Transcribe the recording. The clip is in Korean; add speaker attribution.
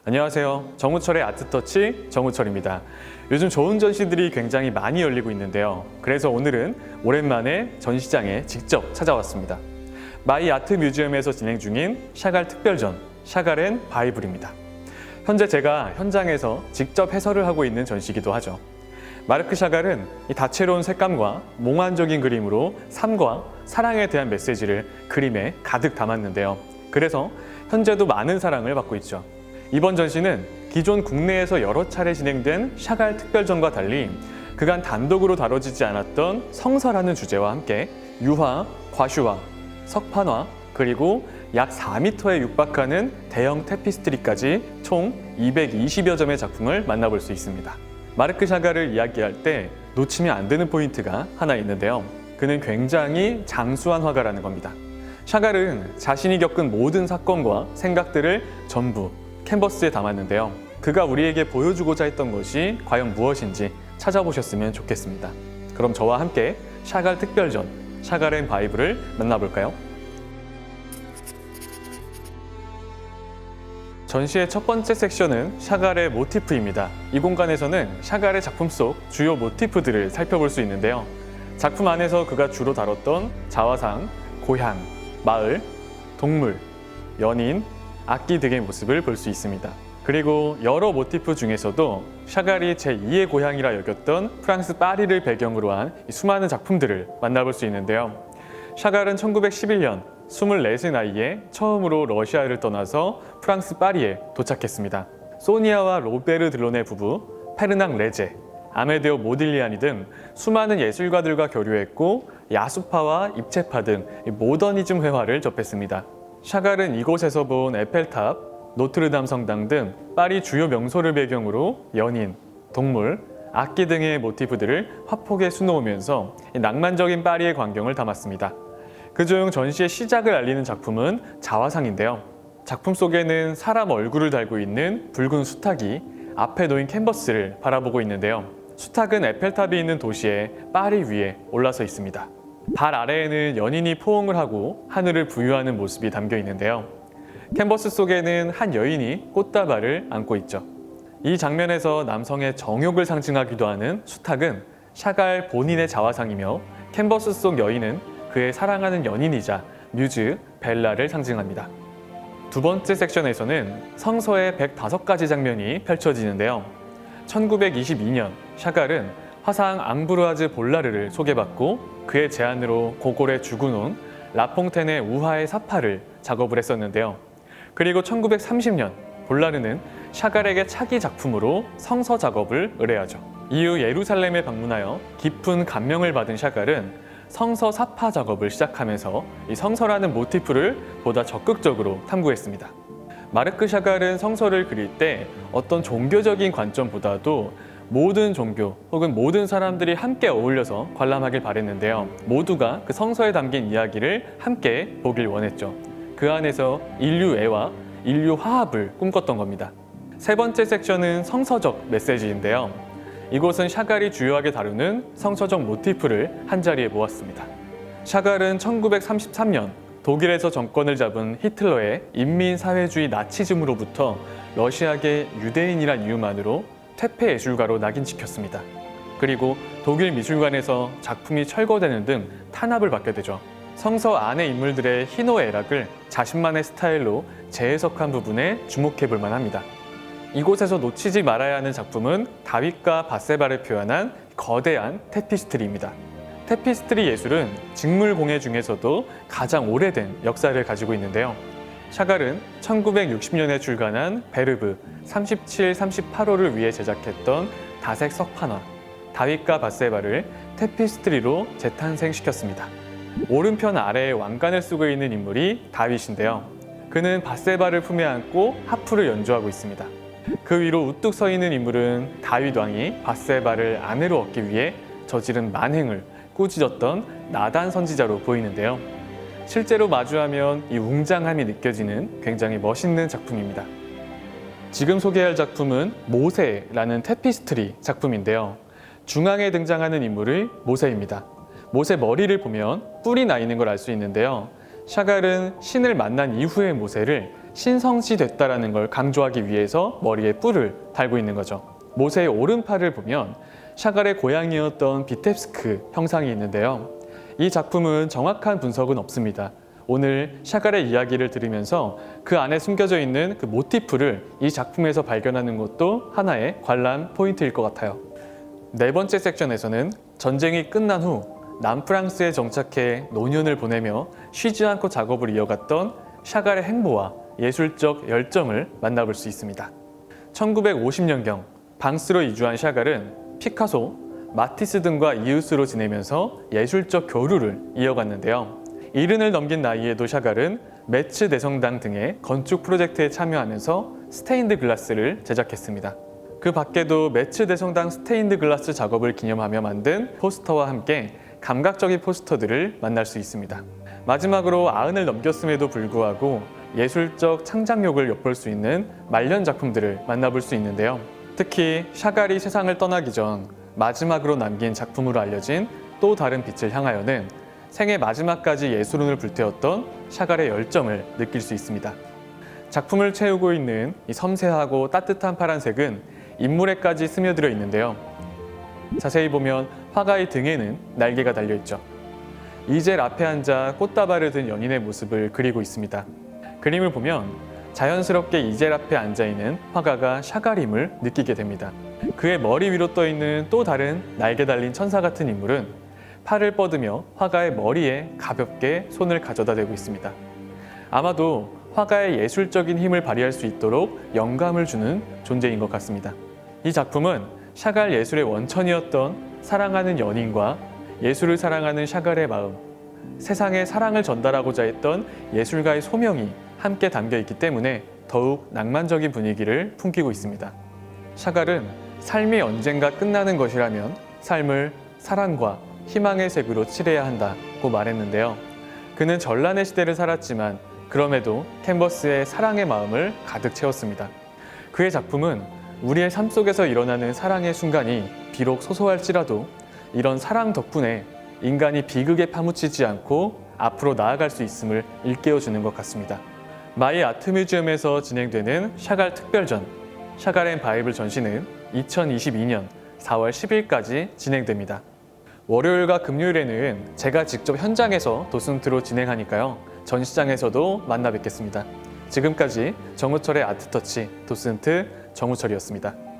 Speaker 1: 안녕하세요. 정우철의 아트터치 정우철입니다. 요즘 좋은 전시들이 굉장히 많이 열리고 있는데요. 그래서 오늘은 오랜만에 전시장에 직접 찾아왔습니다. 마이 아트 뮤지엄에서 진행 중인 샤갈 특별전, 샤갈 앤 바이블입니다. 현재 제가 현장에서 직접 해설을 하고 있는 전시이기도 하죠. 마르크 샤갈은 이 다채로운 색감과 몽환적인 그림으로 삶과 사랑에 대한 메시지를 그림에 가득 담았는데요. 그래서 현재도 많은 사랑을 받고 있죠. 이번 전시는 기존 국내에서 여러 차례 진행된 샤갈 특별전과 달리 그간 단독으로 다뤄지지 않았던 성서라는 주제와 함께 유화, 과슈화, 석판화, 그리고 약 4m에 육박하는 대형 테피스트리까지 총 220여 점의 작품을 만나볼 수 있습니다. 마르크 샤갈을 이야기할 때 놓치면 안 되는 포인트가 하나 있는데요. 그는 굉장히 장수한 화가라는 겁니다. 샤갈은 자신이 겪은 모든 사건과 생각들을 전부 캔버스에 담았는데요. 그가 우리에게 보여주고자 했던 것이 과연 무엇인지 찾아보셨으면 좋겠습니다. 그럼 저와 함께 샤갈 특별전, 샤갈 앤 바이블을 만나볼까요? 전시의 첫 번째 섹션은 샤갈의 모티프입니다. 이 공간에서는 샤갈의 작품 속 주요 모티프들을 살펴볼 수 있는데요. 작품 안에서 그가 주로 다뤘던 자화상, 고향, 마을, 동물, 연인, 악기 등의 모습을 볼 수 있습니다. 그리고 여러 모티프 중에서도 샤갈이 제2의 고향이라 여겼던 프랑스 파리를 배경으로 한 수많은 작품들을 만나볼 수 있는데요. 샤갈은 1911년 24세 나이에 처음으로 러시아를 떠나서 프랑스 파리에 도착했습니다. 소니아와 로베르 드론의 부부, 페르낭 레제, 아메데오 모딜리아니 등 수많은 예술가들과 교류했고 야수파와 입체파 등 모더니즘 회화를 접했습니다. 샤갈은 이곳에서 본 에펠탑, 노트르담 성당 등 파리 주요 명소를 배경으로 연인, 동물, 악기 등의 모티프들을 화폭에 수놓으면서 낭만적인 파리의 광경을 담았습니다. 그중 전시의 시작을 알리는 작품은 자화상인데요. 작품 속에는 사람 얼굴을 달고 있는 붉은 수탉이 앞에 놓인 캔버스를 바라보고 있는데요. 수탉은 에펠탑이 있는 도시의 파리 위에 올라서 있습니다. 발 아래에는 연인이 포옹을 하고 하늘을 부유하는 모습이 담겨 있는데요. 캔버스 속에는 한 여인이 꽃다발을 안고 있죠. 이 장면에서 남성의 정욕을 상징하기도 하는 수탉은 샤갈 본인의 자화상이며 캔버스 속 여인은 그의 사랑하는 연인이자 뮤즈 벨라를 상징합니다. 두 번째 섹션에서는 성서의 105가지 장면이 펼쳐지는데요. 1922년 샤갈은 화상 앙브루아즈 볼라르를 소개받고 그의 제안으로 고골에 죽어놓은 라퐁텐의 우화의 사파를 작업을 했었는데요. 그리고 1930년 볼라르는 샤갈에게 차기 작품으로 성서 작업을 의뢰하죠. 이후 예루살렘에 방문하여 깊은 감명을 받은 샤갈은 성서 사파 작업을 시작하면서 이 성서라는 모티프를 보다 적극적으로 탐구했습니다. 마르크 샤갈은 성서를 그릴 때 어떤 종교적인 관점보다도 모든 종교 혹은 모든 사람들이 함께 어울려서 관람하길 바랬는데요. 모두가 그 성서에 담긴 이야기를 함께 보길 원했죠. 그 안에서 인류애와 인류 화합을 꿈꿨던 겁니다. 세 번째 섹션은 성서적 메시지인데요. 이곳은 샤갈이 주요하게 다루는 성서적 모티프를 한자리에 모았습니다. 샤갈은 1933년 독일에서 정권을 잡은 히틀러의 인민사회주의 나치즘으로부터 러시아계 유대인이란 이유만으로 퇴폐 예술가로 낙인찍혔습니다. 그리고 독일 미술관에서 작품이 철거되는 등 탄압을 받게 되죠. 성서 안의 인물들의 희노애락을 자신만의 스타일로 재해석한 부분에 주목해 볼 만합니다. 이곳에서 놓치지 말아야 하는 작품은 다윗과 밧세바를 표현한 거대한 테피스트리입니다. 테피스트리 예술은 직물 공예 중에서도 가장 오래된 역사를 가지고 있는데요. 샤갈은 1960년에 출간한 베르브 37, 38호를 위해 제작했던 다색 석판화, 다윗과 밧세바를 테피스트리로 재탄생시켰습니다. 오른편 아래에 왕관을 쓰고 있는 인물이 다윗인데요. 그는 밧세바를 품에 안고 하프를 연주하고 있습니다. 그 위로 우뚝 서 있는 인물은 다윗 왕이 밧세바를 아내로 얻기 위해 저지른 만행을 꾸짖었던 나단 선지자로 보이는데요. 실제로 마주하면 이 웅장함이 느껴지는 굉장히 멋있는 작품입니다. 지금 소개할 작품은 모세라는 테피스트리 작품인데요. 중앙에 등장하는 인물의 모세입니다. 모세 머리를 보면 뿔이 나 있는 걸 알 수 있는데요. 샤갈은 신을 만난 이후의 모세를 신성시됐다라는 걸 강조하기 위해서 머리에 뿔을 달고 있는 거죠. 모세의 오른팔을 보면 샤갈의 고향이었던 비텝스크 형상이 있는데요. 이 작품은 정확한 분석은 없습니다. 오늘 샤갈의 이야기를 들으면서 그 안에 숨겨져 있는 그 모티프를 이 작품에서 발견하는 것도 하나의 관람 포인트일 것 같아요. 네 번째 섹션에서는 전쟁이 끝난 후 남프랑스에 정착해 노년을 보내며 쉬지 않고 작업을 이어갔던 샤갈의 행보와 예술적 열정을 만나볼 수 있습니다. 1950년경 방스로 이주한 샤갈은 피카소, 마티스 등과 이웃으로 지내면서 예술적 교류를 이어갔는데요. 이른을 넘긴 나이에도 샤갈은 메츠 대성당 등의 건축 프로젝트에 참여하면서 스테인드 글라스를 제작했습니다. 그 밖에도 메츠 대성당 스테인드 글라스 작업을 기념하며 만든 포스터와 함께 감각적인 포스터들을 만날 수 있습니다. 마지막으로 90을 넘겼음에도 불구하고 예술적 창작력을 엿볼 수 있는 말년 작품들을 만나볼 수 있는데요. 특히 샤갈이 세상을 떠나기 전 마지막으로 남긴 작품으로 알려진 또 다른 빛을 향하여는 생애 마지막까지 예술운을 불태웠던 샤갈의 열정을 느낄 수 있습니다. 작품을 채우고 있는 이 섬세하고 따뜻한 파란색은 인물에까지 스며들어 있는데요. 자세히 보면 화가의 등에는 날개가 달려있죠. 이젤 앞에 앉아 꽃다발을 든 연인의 모습을 그리고 있습니다. 그림을 보면 자연스럽게 이젤 앞에 앉아있는 화가가 샤갈임을 느끼게 됩니다. 그의 머리 위로 떠있는 또 다른 날개 달린 천사 같은 인물은 팔을 뻗으며 화가의 머리에 가볍게 손을 가져다 대고 있습니다. 아마도 화가의 예술적인 힘을 발휘할 수 있도록 영감을 주는 존재인 것 같습니다. 이 작품은 샤갈 예술의 원천이었던 사랑하는 연인과 예술을 사랑하는 샤갈의 마음, 세상에 사랑을 전달하고자 했던 예술가의 소명이 함께 담겨 있기 때문에 더욱 낭만적인 분위기를 풍기고 있습니다. 샤갈은 삶이 언젠가 끝나는 것이라면 삶을 사랑과 희망의 색으로 칠해야 한다고 말했는데요. 그는 전란의 시대를 살았지만 그럼에도 캔버스에 사랑의 마음을 가득 채웠습니다. 그의 작품은 우리의 삶 속에서 일어나는 사랑의 순간이 비록 소소할지라도 이런 사랑 덕분에 인간이 비극에 파묻히지 않고 앞으로 나아갈 수 있음을 일깨워주는 것 같습니다. 마이 아트뮤지엄에서 진행되는 샤갈 특별전, 샤갈 앤 바이블 전시는 2022년 4월 10일까지 진행됩니다. 월요일과 금요일에는 제가 직접 현장에서 도슨트로 진행하니까요. 전시장에서도 만나 뵙겠습니다. 지금까지 정우철의 아트터치 도슨트 정우철이었습니다.